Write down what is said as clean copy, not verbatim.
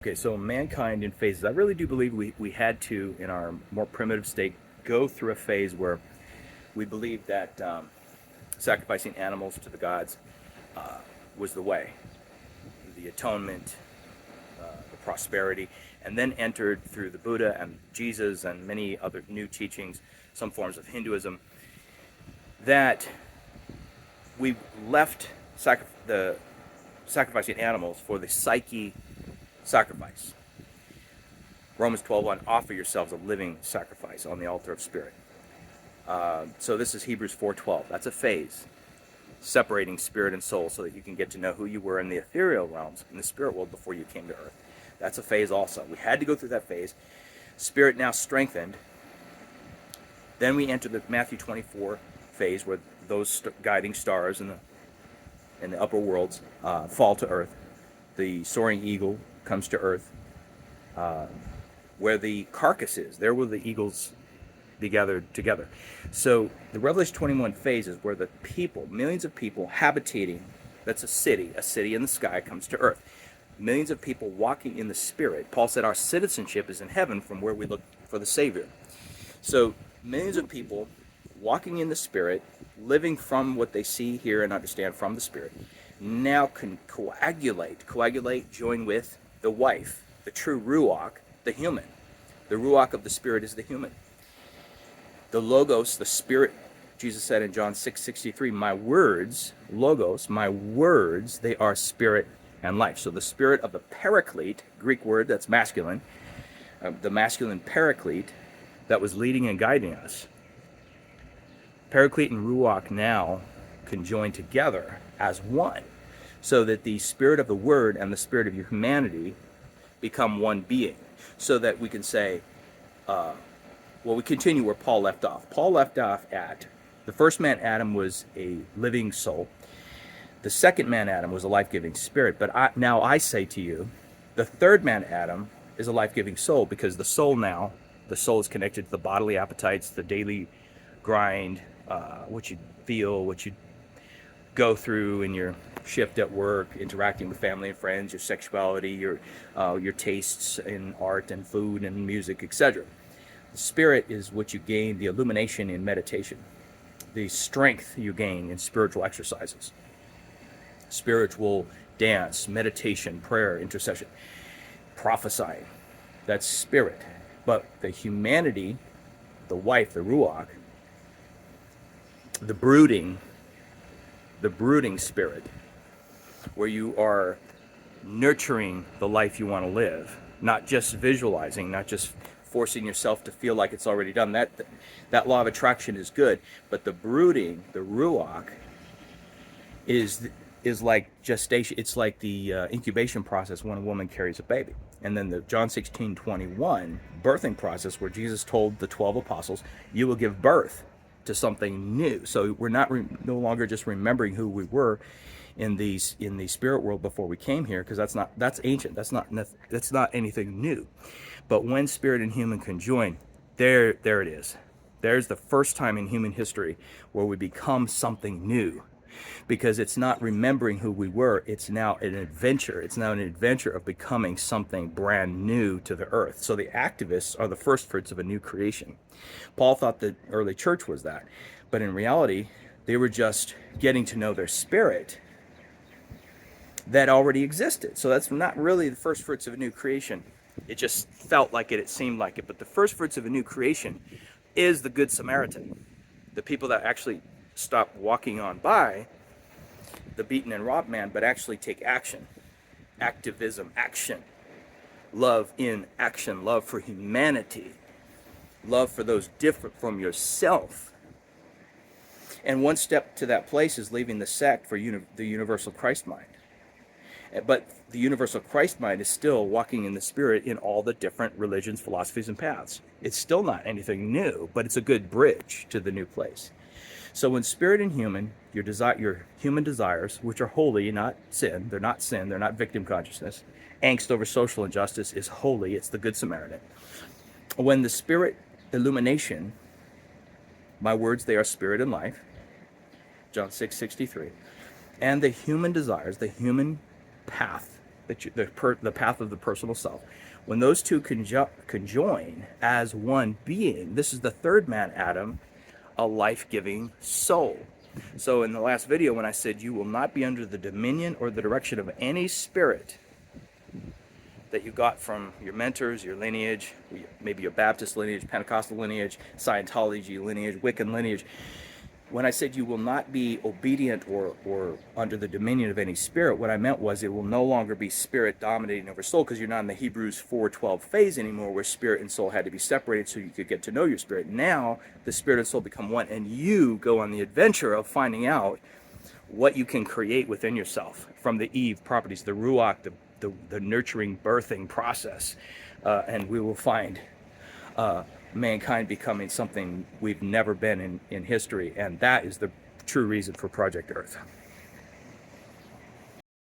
Okay, so mankind in phases. I really do believe we had to, in our more primitive state, go through a phase where we believed that sacrificing animals to the gods was the way, the atonement, the prosperity, and then entered through the Buddha and Jesus and many other new teachings, some forms of Hinduism, that we left the sacrificing animals for the psyche sacrifice. Romans 12:1, offer yourselves a living sacrifice on the altar of spirit. So this is Hebrews 4:12. That's a phase, separating spirit and soul so that you can get to know who you were in the ethereal realms, in the spirit world before you came to earth. That's a phase also. We had to go through that phase. Spirit now strengthened. Then we enter the Matthew 24 phase where those guiding stars in the upper worlds fall to earth. The soaring eagle comes to earth. Where the carcass is, there will the eagles be gathered together. So the Revelation 21 phase is where the people, millions of people habitating, that's a city in the sky comes to earth. Millions of people walking in the spirit. Paul said our citizenship is in heaven from where we look for the Savior. So millions of people walking in the spirit, living from what they see, hear, and understand from the spirit, now can coagulate, join with the wife, the true Ruach, the human. The Ruach of the Spirit is the human. The Logos, the Spirit, Jesus said in John 6:63, my words, Logos, my words, they are spirit and life. So the spirit of the Paraclete, Greek word that's masculine, the masculine Paraclete that was leading and guiding us. Paraclete and Ruach now can join together as one, so that the spirit of the Word and the spirit of humanity become one being, so that we can say, we continue where Paul left off. Paul left off at, the first man, Adam, was a living soul. The second man, Adam, was a life-giving spirit. But now I say to you, the third man, Adam, is a life-giving soul, because the soul is connected to the bodily appetites, the daily grind, what you feel, what you go through in your shift at work, interacting with family and friends, your sexuality, your tastes in art and food and music, etc. The spirit is what you gain, the illumination in meditation, the strength you gain in spiritual exercises, spiritual dance, meditation, prayer, intercession, prophesying. That's spirit. But the humanity, the wife, the Ruach, the brooding spirit, where you are nurturing the life you want to live, not just visualizing, not just forcing yourself to feel like it's already done. That law of attraction is good, but the brooding, the Ruach, is like gestation. It's like the incubation process when a woman carries a baby. And then the John 16:21 birthing process, where Jesus told the 12 apostles, you will give birth to something new. So we're no longer just remembering who we were in the spirit world before we came here, because that's ancient. That's not anything new. But when spirit and human conjoin, there it is. There's the first time in human history where we become something new, because it's not remembering who we were. It's now an adventure. It's now an adventure of becoming something brand new to the earth. So the activists are the first fruits of a new creation. Paul thought the early church was that, but in reality, they were just getting to know their spirit that already existed. So that's not really the first fruits of a new creation. It just felt like it seemed like it. But the first fruits of a new creation is the Good Samaritan, the people that actually stop walking on by the beaten and robbed man, but actually take action. Activism, action. Love in action. Love for humanity. Love for those different from yourself. And one step to that place is leaving the sect for the universal Christ mind. But the universal Christ mind is still walking in the spirit in all the different religions, philosophies, and paths. It's still not anything new, but it's a good bridge to the new place. So when spirit and human, your human desires, which are holy, not sin, they're not victim consciousness. Angst over social injustice is holy, it's the Good Samaritan. When the spirit illumination, my words, they are spirit and life, John 6:63, and the human desires, the human path, the path of the personal self. When those two conjoin as one being, this is the third man, Adam, a life-giving soul. So in the last video, when I said you will not be under the dominion or the direction of any spirit that you got from your mentors, your lineage, maybe your Baptist lineage, Pentecostal lineage, Scientology lineage, Wiccan lineage. When I said you will not be obedient or under the dominion of any spirit, what I meant was it will no longer be spirit dominating over soul, because you're not in the Hebrews 4:12 phase anymore, where spirit and soul had to be separated so you could get to know your spirit. Now the spirit and soul become one, and you go on the adventure of finding out what you can create within yourself from the Eve properties, the Ruach, the nurturing, birthing process. And we will find mankind becoming something we've never been in history. And that is the true reason for Project Earth.